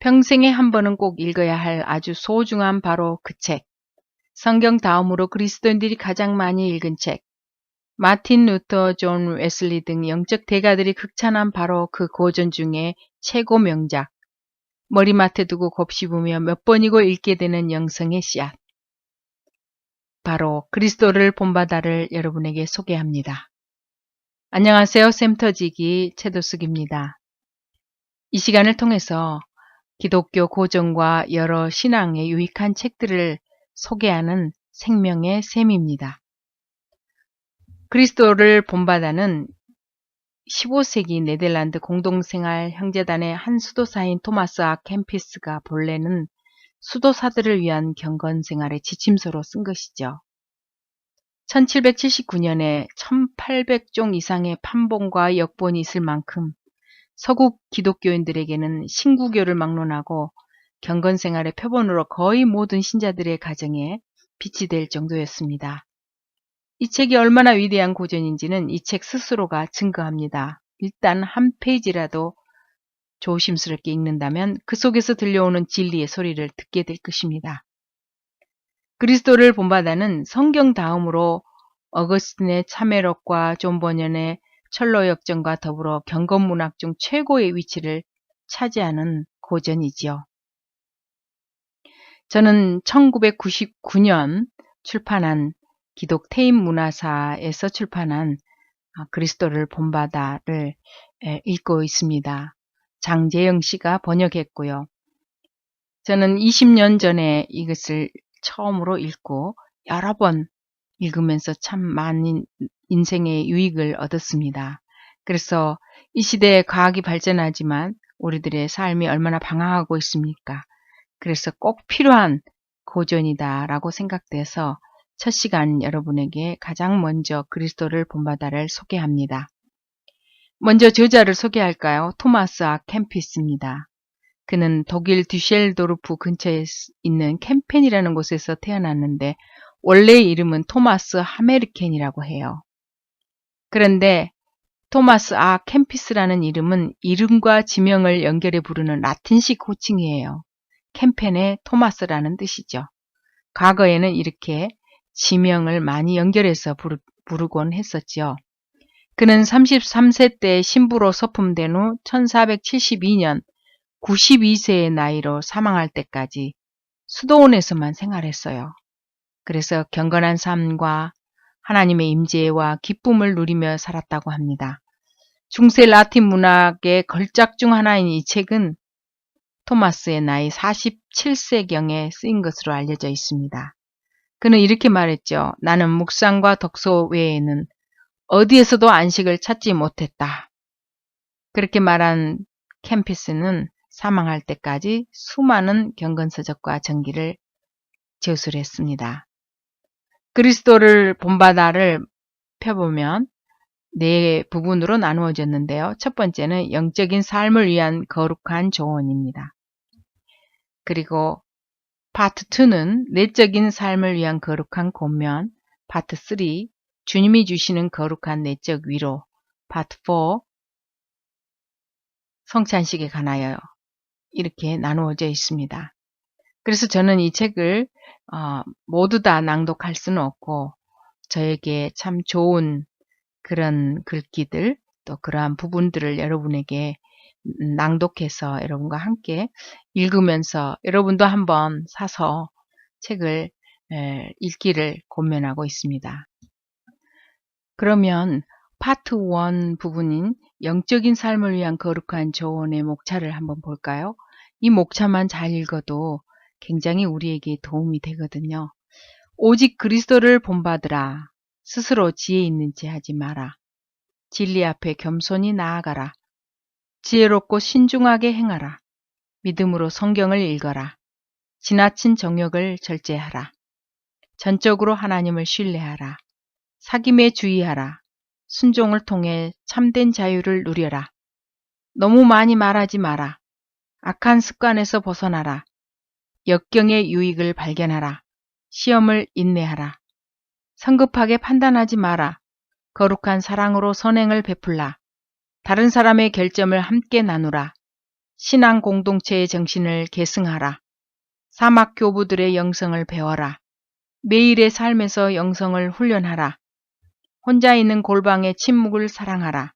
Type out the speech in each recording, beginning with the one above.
평생에 한 번은 꼭 읽어야 할 아주 소중한 바로 그 책. 성경 다음으로 그리스도인들이 가장 많이 읽은 책. 마틴 루터 존 웨슬리 등 영적 대가들이 극찬한 바로 그 고전 중에 최고 명작. 머리맡에 두고 곱씹으며 몇 번이고 읽게 되는 영성의 씨앗. 바로 그리스도를 본받아를 여러분에게 소개합니다. 안녕하세요. 샘터지기 최도숙입니다. 이 시간을 통해서 기독교 고전과 여러 신앙에 유익한 책들을 소개하는 생명의 샘입니다. 그리스도를 본받아는 15세기 네덜란드 공동생활 형제단의 한 수도사인 토마스 아 캠피스가 본래는 수도사들을 위한 경건생활의 지침서로 쓴 것이죠. 1779년에 1800종 이상의 판본과 역본이 있을 만큼 서구 기독교인들에게는 신구교를 막론하고 경건생활의 표본으로 거의 모든 신자들의 가정에 빛이 될 정도였습니다. 이 책이 얼마나 위대한 고전인지는 이 책 스스로가 증거합니다. 일단 한 페이지라도 조심스럽게 읽는다면 그 속에서 들려오는 진리의 소리를 듣게 될 것입니다. 그리스도를 본받아는 성경 다음으로 어거스틴의 참회록과 존 버년의 철로 역정과 더불어 경건문학 중 최고의 위치를 차지하는 고전이지요. 저는 1999년 출판한 기독 태임 문화사에서 출판한 그리스도를 본받아를 읽고 있습니다. 장재영 씨가 번역했고요. 저는 20년 전에 이것을 처음으로 읽고 여러 번 읽으면서 참 많은 인생의 유익을 얻었습니다. 그래서 이 시대에 과학이 발전하지만 우리들의 삶이 얼마나 방황하고 있습니까? 그래서 꼭 필요한 고전이다라고 생각돼서 첫 시간 여러분에게 가장 먼저 그리스도를 본받아를 소개합니다. 먼저 저자를 소개할까요? 토마스 아 캠피스입니다. 그는 독일 düsseldorf 근처에 있는 캠펜이라는 곳에서 태어났는데 원래의 이름은 토마스 하메르켄이라고 해요. 그런데 토마스 아 캠피스라는 이름은 이름과 지명을 연결해 부르는 라틴식 호칭이에요. 캠펜의 토마스라는 뜻이죠. 과거에는 이렇게 지명을 많이 연결해서 부르곤 했었죠. 그는 33세 때 신부로 서품된 후 1472년 92세의 나이로 사망할 때까지 수도원에서만 생활했어요. 그래서 경건한 삶과 하나님의 임재와 기쁨을 누리며 살았다고 합니다. 중세 라틴 문학의 걸작 중 하나인 이 책은 토마스의 나이 47세경에 쓰인 것으로 알려져 있습니다. 그는 이렇게 말했죠. 나는 묵상과 독서 외에는 어디에서도 안식을 찾지 못했다. 그렇게 말한 캠피스는 사망할 때까지 수많은 경건서적과 전기를 저술했습니다. 그리스도를 본받아를 펴보면 네 부분으로 나누어졌는데요. 첫 번째는 영적인 삶을 위한 거룩한 조언입니다. 그리고 파트 2는 내적인 삶을 위한 거룩한 권면, 파트 3 주님이 주시는 거룩한 내적 위로, 파트 4 성찬식에 관하여 이렇게 나누어져 있습니다. 그래서 저는 이 책을 모두 다 낭독할 수는 없고 저에게 참 좋은 그런 글귀들 또 그러한 부분들을 여러분에게 낭독해서 여러분과 함께 읽으면서 여러분도 한번 사서 책을 읽기를 권면하고 있습니다. 그러면 파트 1 부분인 영적인 삶을 위한 거룩한 조언의 목차를 한번 볼까요? 이 목차만 잘 읽어도 굉장히 우리에게 도움이 되거든요. 오직 그리스도를 본받으라. 스스로 지혜 있는 체 하지 마라. 진리 앞에 겸손히 나아가라. 지혜롭고 신중하게 행하라. 믿음으로 성경을 읽어라. 지나친 정욕을 절제하라. 전적으로 하나님을 신뢰하라. 사귐에 주의하라. 순종을 통해 참된 자유를 누려라. 너무 많이 말하지 마라. 악한 습관에서 벗어나라. 역경의 유익을 발견하라. 시험을 인내하라. 성급하게 판단하지 마라. 거룩한 사랑으로 선행을 베풀라. 다른 사람의 결점을 함께 나누라. 신앙 공동체의 정신을 계승하라. 사막 교부들의 영성을 배워라. 매일의 삶에서 영성을 훈련하라. 혼자 있는 골방의 침묵을 사랑하라.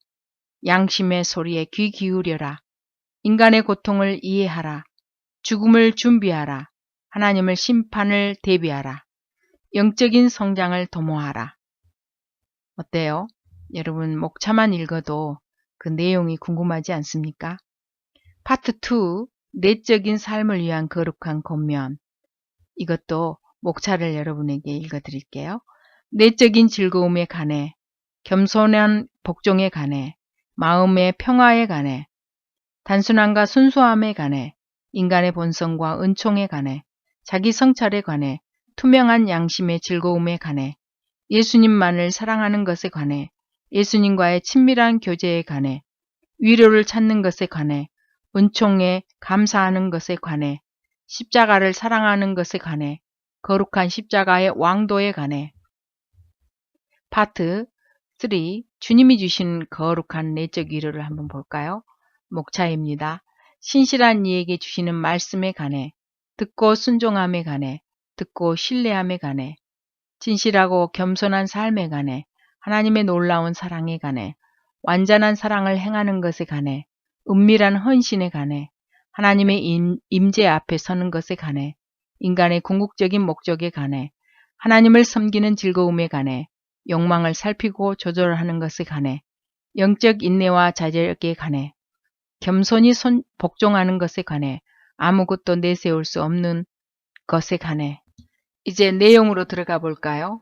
양심의 소리에 귀 기울여라. 인간의 고통을 이해하라. 죽음을 준비하라. 하나님을 심판을 대비하라. 영적인 성장을 도모하라. 어때요? 여러분 목차만 읽어도 그 내용이 궁금하지 않습니까? 파트 2, 내적인 삶을 위한 거룩한 권면. 이것도 목차를 여러분에게 읽어드릴게요. 내적인 즐거움에 관해, 겸손한 복종에 관해, 마음의 평화에 관해, 단순함과 순수함에 관해, 인간의 본성과 은총에 관해, 자기 성찰에 관해, 투명한 양심의 즐거움에 관해, 예수님만을 사랑하는 것에 관해, 예수님과의 친밀한 교제에 관해, 위로를 찾는 것에 관해, 은총에 감사하는 것에 관해, 십자가를 사랑하는 것에 관해, 거룩한 십자가의 왕도에 관해. 파트 3, 주님이 주신 거룩한 내적 위로를 한번 볼까요? 목차입니다. 신실한 이에게 주시는 말씀에 관해, 듣고 순종함에 관해, 듣고 신뢰함에 관해, 진실하고 겸손한 삶에 관해, 하나님의 놀라운 사랑에 관해, 완전한 사랑을 행하는 것에 관해, 은밀한 헌신에 관해, 하나님의 임재 앞에 서는 것에 관해, 인간의 궁극적인 목적에 관해, 하나님을 섬기는 즐거움에 관해, 욕망을 살피고 조절하는 것에 관해, 영적 인내와 자제력에 관해, 겸손히 복종하는 것에 관해, 아무것도 내세울 수 없는 것에 관해. 이제 내용으로 들어가 볼까요?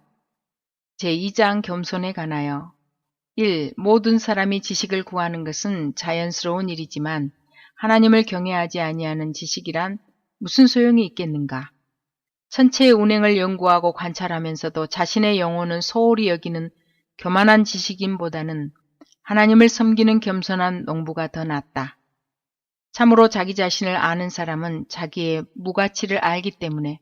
제2장 겸손에 관하여 1. 모든 사람이 지식을 구하는 것은 자연스러운 일이지만 하나님을 경외하지 아니하는 지식이란 무슨 소용이 있겠는가? 천체의 운행을 연구하고 관찰하면서도 자신의 영혼은 소홀히 여기는 교만한 지식인보다는 하나님을 섬기는 겸손한 농부가 더 낫다. 참으로 자기 자신을 아는 사람은 자기의 무가치를 알기 때문에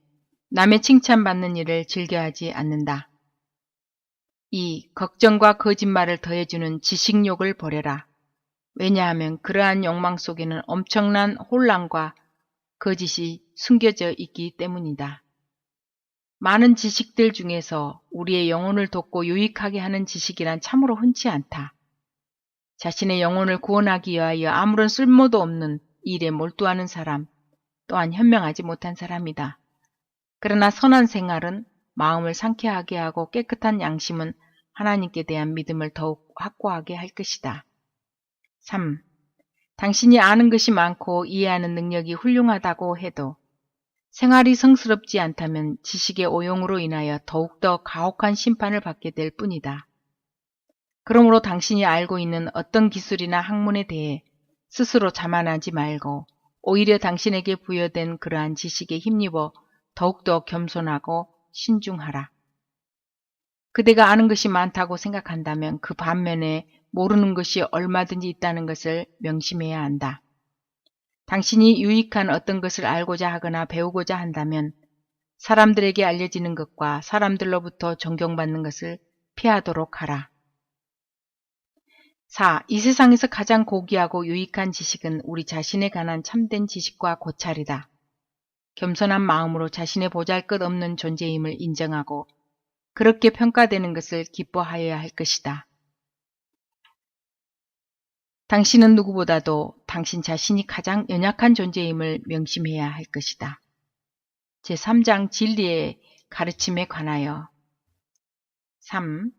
남의 칭찬받는 일을 즐겨하지 않는다. 2. 걱정과 거짓말을 더해주는 지식욕을 버려라. 왜냐하면 그러한 욕망 속에는 엄청난 혼란과 거짓이 숨겨져 있기 때문이다. 많은 지식들 중에서 우리의 영혼을 돕고 유익하게 하는 지식이란 참으로 흔치 않다. 자신의 영혼을 구원하기 위하여 아무런 쓸모도 없는 일에 몰두하는 사람 또한 현명하지 못한 사람이다. 그러나 선한 생활은 마음을 상쾌하게 하고 깨끗한 양심은 하나님께 대한 믿음을 더욱 확고하게 할 것이다. 3. 당신이 아는 것이 많고 이해하는 능력이 훌륭하다고 해도 생활이 성스럽지 않다면 지식의 오용으로 인하여 더욱더 가혹한 심판을 받게 될 뿐이다. 그러므로 당신이 알고 있는 어떤 기술이나 학문에 대해 스스로 자만하지 말고 오히려 당신에게 부여된 그러한 지식에 힘입어 더욱더 겸손하고 신중하라. 그대가 아는 것이 많다고 생각한다면 그 반면에 모르는 것이 얼마든지 있다는 것을 명심해야 한다. 당신이 유익한 어떤 것을 알고자 하거나 배우고자 한다면 사람들에게 알려지는 것과 사람들로부터 존경받는 것을 피하도록 하라. 4. 이 세상에서 가장 고귀하고 유익한 지식은 우리 자신에 관한 참된 지식과 고찰이다. 겸손한 마음으로 자신의 보잘것없는 존재임을 인정하고 그렇게 평가되는 것을 기뻐하여야 할 것이다. 당신은 누구보다도 당신 자신이 가장 연약한 존재임을 명심해야 할 것이다. 제3장 진리의 가르침에 관하여 3.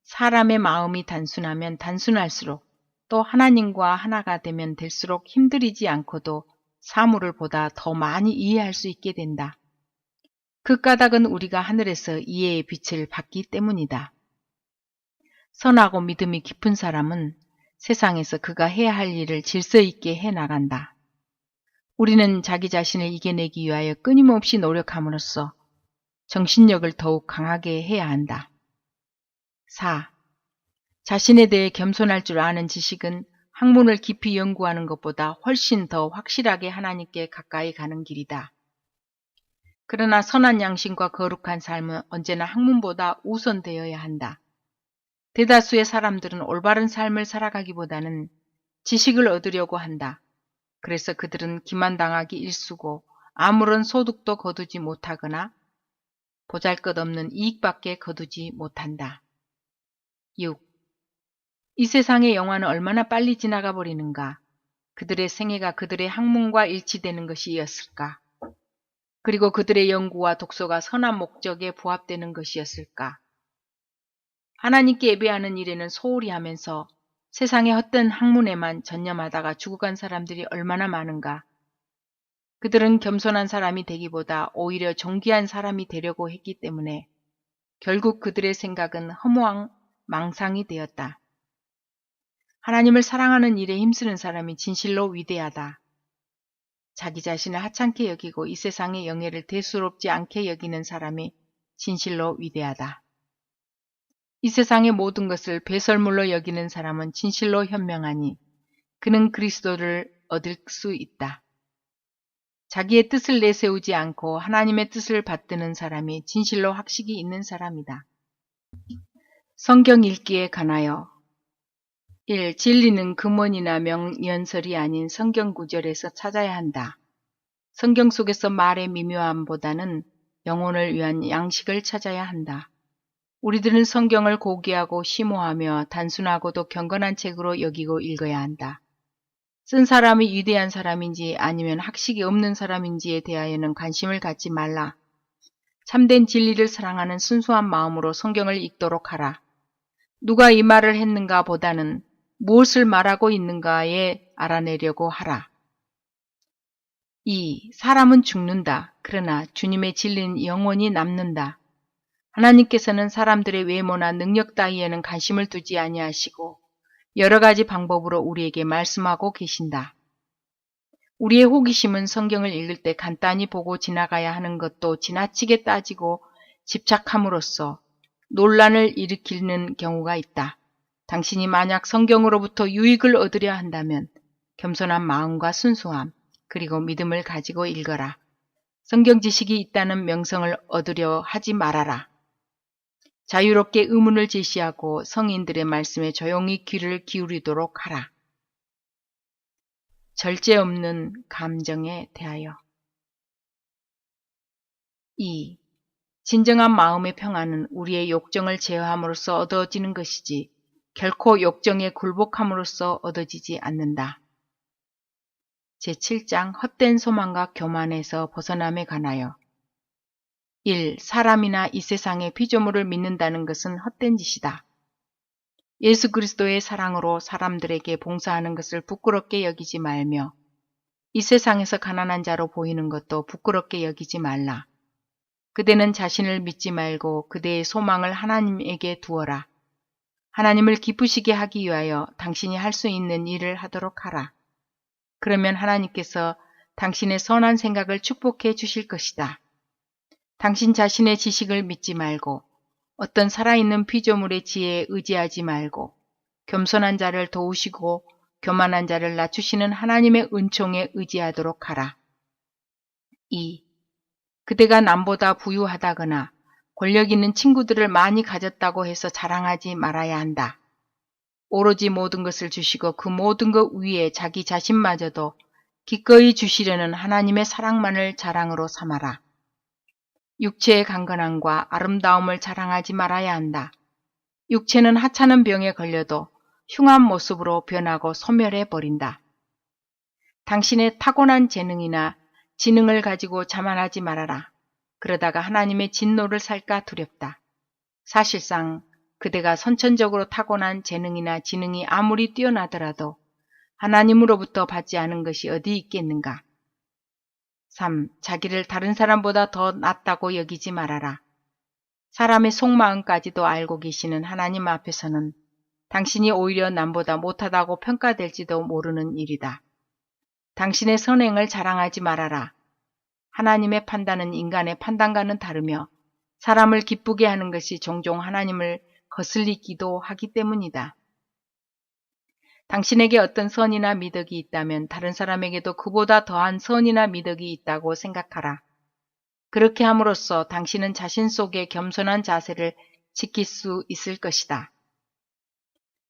사람의 마음이 단순하면 단순할수록 또 하나님과 하나가 되면 될수록 힘들이지 않고도 사물을 보다 더 많이 이해할 수 있게 된다. 그 까닭은 우리가 하늘에서 이해의 빛을 받기 때문이다. 선하고 믿음이 깊은 사람은 세상에서 그가 해야 할 일을 질서 있게 해나간다. 우리는 자기 자신을 이겨내기 위하여 끊임없이 노력함으로써 정신력을 더욱 강하게 해야 한다. 4. 자신에 대해 겸손할 줄 아는 지식은 학문을 깊이 연구하는 것보다 훨씬 더 확실하게 하나님께 가까이 가는 길이다. 그러나 선한 양심과 거룩한 삶은 언제나 학문보다 우선되어야 한다. 대다수의 사람들은 올바른 삶을 살아가기보다는 지식을 얻으려고 한다. 그래서 그들은 기만당하기 일쑤고 아무런 소득도 거두지 못하거나 보잘것없는 이익밖에 거두지 못한다. 6. 이 세상의 영화는 얼마나 빨리 지나가 버리는가. 그들의 생애가 그들의 학문과 일치되는 것이었을까? 그리고 그들의 연구와 독서가 선한 목적에 부합되는 것이었을까? 하나님께 예배하는 일에는 소홀히 하면서 세상의 헛된 학문에만 전념하다가 죽어간 사람들이 얼마나 많은가. 그들은 겸손한 사람이 되기보다 오히려 존귀한 사람이 되려고 했기 때문에 결국 그들의 생각은 허무한 망상이 되었다. 하나님을 사랑하는 일에 힘쓰는 사람이 진실로 위대하다. 자기 자신을 하찮게 여기고 이 세상의 영예를 대수롭지 않게 여기는 사람이 진실로 위대하다. 이 세상의 모든 것을 배설물로 여기는 사람은 진실로 현명하니 그는 그리스도를 얻을 수 있다. 자기의 뜻을 내세우지 않고 하나님의 뜻을 받드는 사람이 진실로 학식이 있는 사람이다. 성경 읽기에 관하여 1. 진리는 금원이나 명연설이 아닌 성경 구절에서 찾아야 한다. 성경 속에서 말의 미묘함보다는 영혼을 위한 양식을 찾아야 한다. 우리들은 성경을 고귀하고 심오하며 단순하고도 경건한 책으로 여기고 읽어야 한다. 쓴 사람이 위대한 사람인지 아니면 학식이 없는 사람인지에 대하여는 관심을 갖지 말라. 참된 진리를 사랑하는 순수한 마음으로 성경을 읽도록 하라. 누가 이 말을 했는가 보다는 무엇을 말하고 있는가에 알아내려고 하라. 2. 사람은 죽는다. 그러나 주님의 진리는 영원히 남는다. 하나님께서는 사람들의 외모나 능력 따위에는 관심을 두지 아니하시고 여러 가지 방법으로 우리에게 말씀하고 계신다. 우리의 호기심은 성경을 읽을 때 간단히 보고 지나가야 하는 것도 지나치게 따지고 집착함으로써 논란을 일으키는 경우가 있다. 당신이 만약 성경으로부터 유익을 얻으려 한다면 겸손한 마음과 순수함 그리고 믿음을 가지고 읽어라. 성경 지식이 있다는 명성을 얻으려 하지 말아라. 자유롭게 의문을 제시하고 성인들의 말씀에 조용히 귀를 기울이도록 하라. 절제 없는 감정에 대하여 2. 진정한 마음의 평안은 우리의 욕정을 제어함으로써 얻어지는 것이지 결코 욕정에 굴복함으로써 얻어지지 않는다. 제7장 헛된 소망과 교만에서 벗어남에 관하여 1. 사람이나 이 세상의 피조물을 믿는다는 것은 헛된 짓이다. 예수 그리스도의 사랑으로 사람들에게 봉사하는 것을 부끄럽게 여기지 말며 이 세상에서 가난한 자로 보이는 것도 부끄럽게 여기지 말라. 그대는 자신을 믿지 말고 그대의 소망을 하나님에게 두어라. 하나님을 기쁘시게 하기 위하여 당신이 할 수 있는 일을 하도록 하라. 그러면 하나님께서 당신의 선한 생각을 축복해 주실 것이다. 당신 자신의 지식을 믿지 말고 어떤 살아있는 피조물의 지혜에 의지하지 말고 겸손한 자를 도우시고 교만한 자를 낮추시는 하나님의 은총에 의지하도록 하라. 2. 그대가 남보다 부유하다거나 권력 있는 친구들을 많이 가졌다고 해서 자랑하지 말아야 한다. 오로지 모든 것을 주시고 그 모든 것 위에 자기 자신마저도 기꺼이 주시려는 하나님의 사랑만을 자랑으로 삼아라. 육체의 강건함과 아름다움을 자랑하지 말아야 한다. 육체는 하찮은 병에 걸려도 흉한 모습으로 변하고 소멸해 버린다. 당신의 타고난 재능이나 지능을 가지고 자만하지 말아라. 그러다가 하나님의 진노를 살까 두렵다. 사실상 그대가 선천적으로 타고난 재능이나 지능이 아무리 뛰어나더라도 하나님으로부터 받지 않은 것이 어디 있겠는가. 3. 자기를 다른 사람보다 더 낫다고 여기지 말아라. 사람의 속마음까지도 알고 계시는 하나님 앞에서는 당신이 오히려 남보다 못하다고 평가될지도 모르는 일이다. 당신의 선행을 자랑하지 말아라. 하나님의 판단은 인간의 판단과는 다르며 사람을 기쁘게 하는 것이 종종 하나님을 거슬리기도 하기 때문이다. 당신에게 어떤 선이나 미덕이 있다면 다른 사람에게도 그보다 더한 선이나 미덕이 있다고 생각하라. 그렇게 함으로써 당신은 자신 속에 겸손한 자세를 지킬 수 있을 것이다.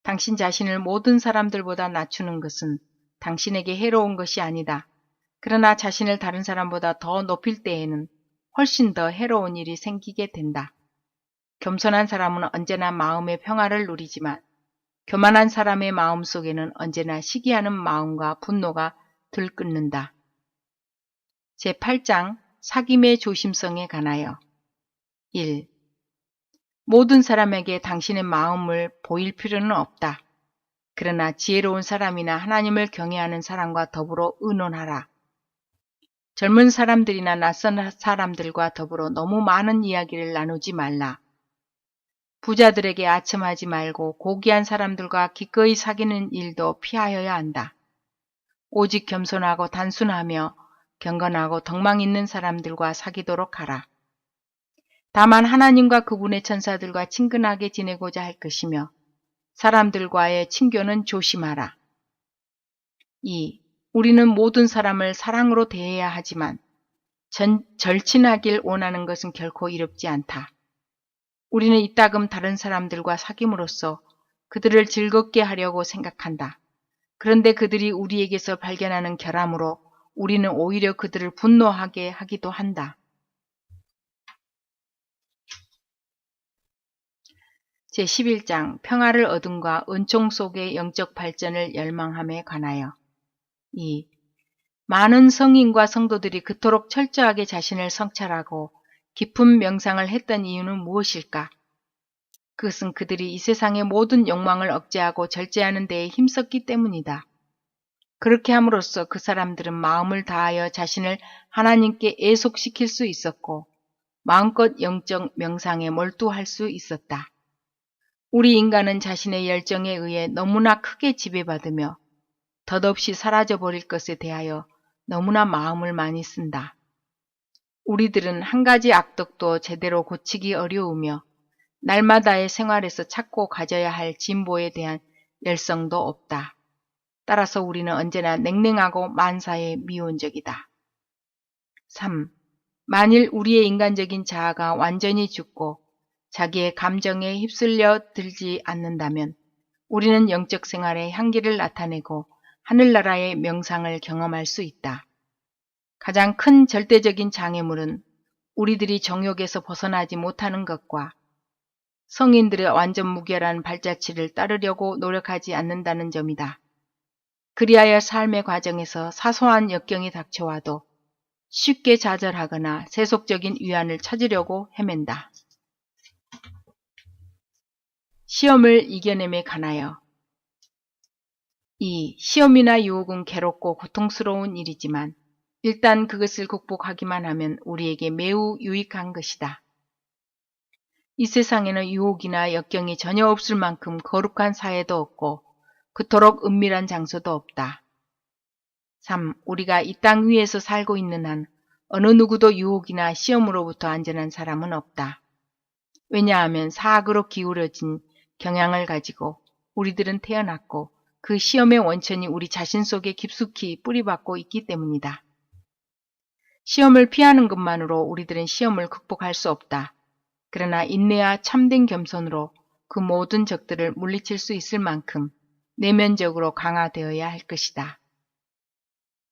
당신 자신을 모든 사람들보다 낮추는 것은 당신에게 해로운 것이 아니다. 그러나 자신을 다른 사람보다 더 높일 때에는 훨씬 더 해로운 일이 생기게 된다. 겸손한 사람은 언제나 마음의 평화를 누리지만 교만한 사람의 마음 속에는 언제나 시기하는 마음과 분노가 들끓는다. 제8장 사귐의 조심성에 관하여 1. 모든 사람에게 당신의 마음을 보일 필요는 없다. 그러나 지혜로운 사람이나 하나님을 경외하는 사람과 더불어 의논하라. 젊은 사람들이나 낯선 사람들과 더불어 너무 많은 이야기를 나누지 말라. 부자들에게 아첨하지 말고 고귀한 사람들과 기꺼이 사귀는 일도 피하여야 한다. 오직 겸손하고 단순하며 경건하고 덕망 있는 사람들과 사귀도록 하라. 다만 하나님과 그분의 천사들과 친근하게 지내고자 할 것이며 사람들과의 친교는 조심하라. 2. 우리는 모든 사람을 사랑으로 대해야 하지만 절친하길 원하는 것은 결코 이롭지 않다. 우리는 이따금 다른 사람들과 사귐으로써 그들을 즐겁게 하려고 생각한다. 그런데 그들이 우리에게서 발견하는 결함으로 우리는 오히려 그들을 분노하게 하기도 한다. 제11장 평화를 얻음과 은총 속의 영적 발전을 열망함에 관하여 2. 많은 성인과 성도들이 그토록 철저하게 자신을 성찰하고 깊은 명상을 했던 이유는 무엇일까? 그것은 그들이 이 세상의 모든 욕망을 억제하고 절제하는 데에 힘썼기 때문이다. 그렇게 함으로써 그 사람들은 마음을 다하여 자신을 하나님께 애속시킬 수 있었고 마음껏 영적 명상에 몰두할 수 있었다. 우리 인간은 자신의 열정에 의해 너무나 크게 지배받으며 덧없이 사라져버릴 것에 대하여 너무나 마음을 많이 쓴다. 우리들은 한 가지 악덕도 제대로 고치기 어려우며 날마다의 생활에서 찾고 가져야 할 진보에 대한 열성도 없다. 따라서 우리는 언제나 냉랭하고 만사에 미온적이다. 3. 만일 우리의 인간적인 자아가 완전히 죽고 자기의 감정에 휩쓸려 들지 않는다면 우리는 영적 생활의 향기를 나타내고 하늘나라의 명상을 경험할 수 있다. 가장 큰 절대적인 장애물은 우리들이 정욕에서 벗어나지 못하는 것과 성인들의 완전 무결한 발자취를 따르려고 노력하지 않는다는 점이다. 그리하여 삶의 과정에서 사소한 역경이 닥쳐와도 쉽게 좌절하거나 세속적인 위안을 찾으려고 헤맨다. 시험을 이겨냄에 관하여 2. 시험이나 유혹은 괴롭고 고통스러운 일이지만 일단 그것을 극복하기만 하면 우리에게 매우 유익한 것이다. 이 세상에는 유혹이나 역경이 전혀 없을 만큼 거룩한 사회도 없고 그토록 은밀한 장소도 없다. 3. 우리가 이 땅 위에서 살고 있는 한 어느 누구도 유혹이나 시험으로부터 안전한 사람은 없다. 왜냐하면 사악으로 기울어진 경향을 가지고 우리들은 태어났고 그 시험의 원천이 우리 자신 속에 깊숙이 뿌리박고 있기 때문이다. 시험을 피하는 것만으로 우리들은 시험을 극복할 수 없다. 그러나 인내와 참된 겸손으로 그 모든 적들을 물리칠 수 있을 만큼 내면적으로 강화되어야 할 것이다.